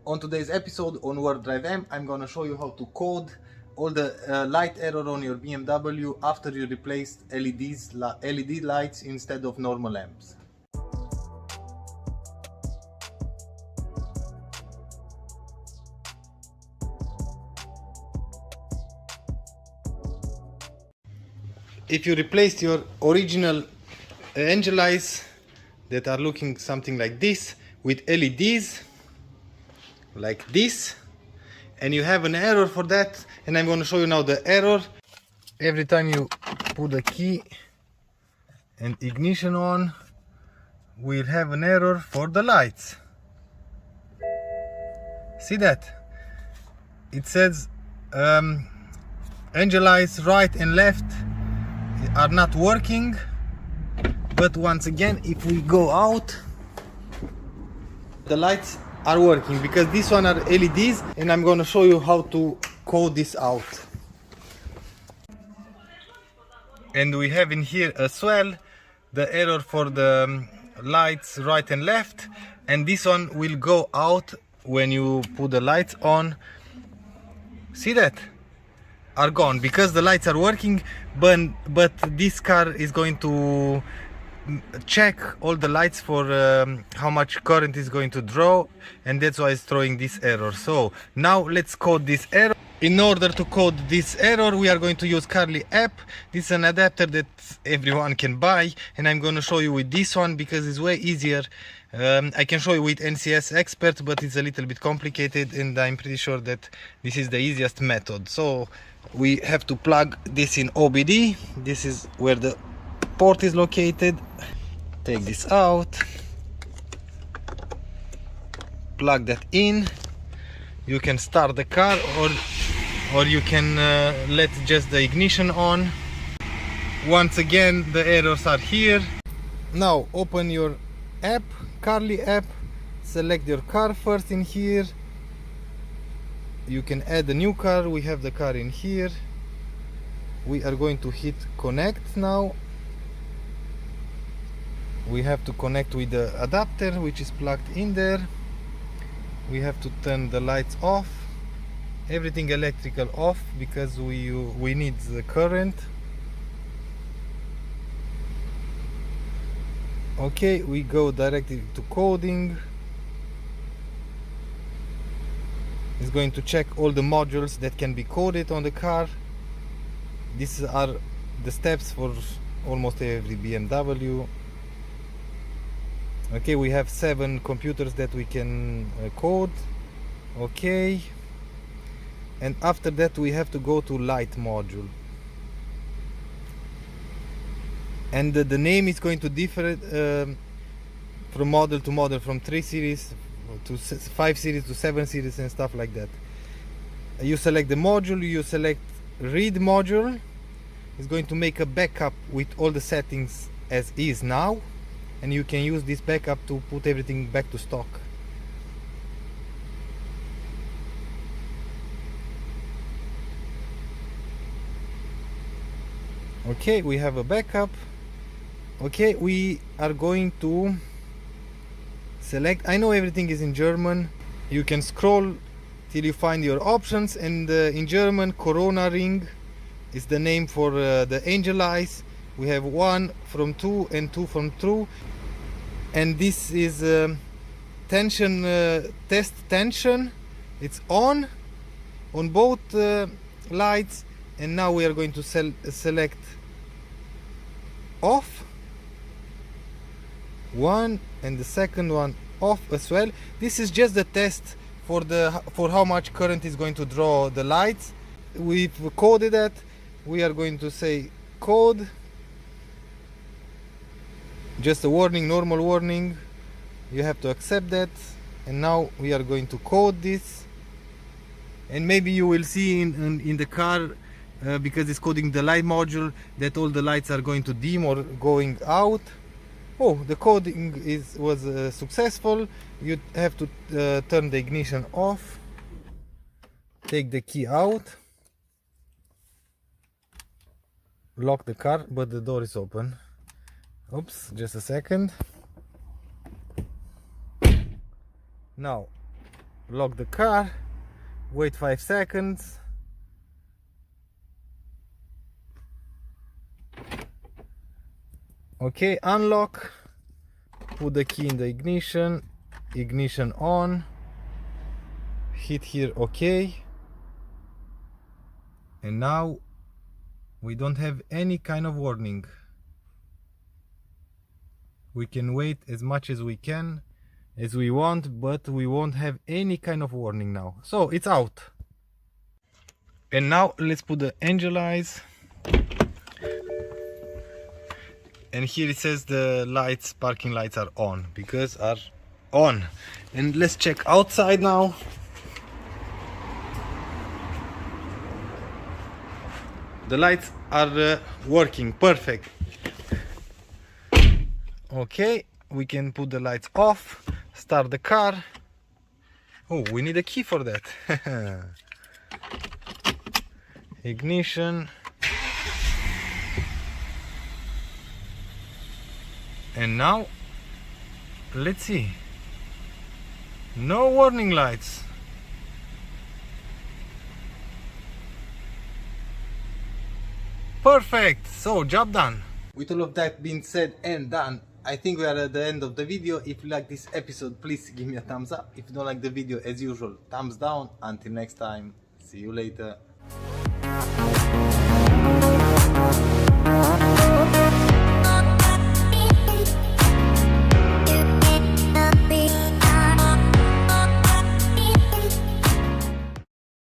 On today's episode on WarpDriveM, I'm gonna show you how to code all the light error on your BMW after you replaced LED lights instead of normal lamps. If you replaced your original angel eyes that are looking something like this with LEDs like this, and you have an error for that, and I'm going to show you now the error. Every time you put the key and ignition on, we'll have an error for the lights. See that? It says angel eyes right and left are not working. But once again, if we go out, the lights are working because this one are LEDs, and I'm going to show you how to code this out. And we have in here as well the error for the lights right and left, and this one will go out when you put the lights on. See that? Are gone because the lights are working, but this car is going to check all the lights for how much current is going to draw, and that's why it's throwing this error. So now let's code this error. In order to code this error, we are going to use Carly app. This is an adapter that everyone can buy, and I'm going to show you with this one because it's way easier. I can show you with NCS Expert, but it's a little bit complicated, and I'm pretty sure that this is the easiest method. So we have to plug this in OBD. This is where the port is located. Take this out, plug that in. You can start the car, or you can let just the ignition on. Once again, the errors are here. Now open your app, Carly app, select your car first in here. You can add a new car. We have the car in here. We are going to hit connect now. We have to connect with the adapter which is plugged in there. We have to turn the lights off, everything electrical off, because we need the current. Okay, we go directly to coding. It's going to check all the modules that can be coded on the car. These are the steps for almost every BMW. Okay, we have 7 computers that we can code. Okay, and after that we have to go to light module, and the name is going to differ from model to model, from 3 series to 5 series to 7 series and stuff like that. You select the module, you select read module. It's going to make a backup with all the settings as is now, and you can use this backup to put everything back to stock. Okay, we have a backup. Okay, we are going to select, I know everything is in German. You can scroll till you find your options, and in German, Corona ring is the name for the angel eyes. We have 1 from 2 and 2 from 2, and this is tension, test tension. It's on both lights, and now we are going to select off 1, and the second one off as well. This is just the test for how much current is going to draw the lights. We've coded that. We are going to say code, just a warning, normal warning. You have to accept that, and now we are going to code this. And maybe you will see in the car, because it's coding the light module, that all the lights are going to dim or going out. Oh, the coding was successful. You have to turn the ignition off, take the key out, lock the car, but the door is open. Oops, just a second. Now lock the car, wait 5 seconds. Okay, unlock, put the key in the ignition, ignition on, hit here OK, and now we don't have any kind of warning. We can wait as much as we can, as we want, but we won't have any kind of warning now. So it's out. And now let's put the angel eyes. And here it says the lights, parking lights are on, because are on. And let's check outside now. The lights are working perfect. Okay, we can put the lights off, start the car. Oh, we need a key for that. Ignition. And now, let's see. No warning lights. Perfect! So, job done. With all of that being said and done, I think we are at the end of the video. If you like this episode, please give me a thumbs up. If you don't like the video, as usual, thumbs down. Until next time, see you later.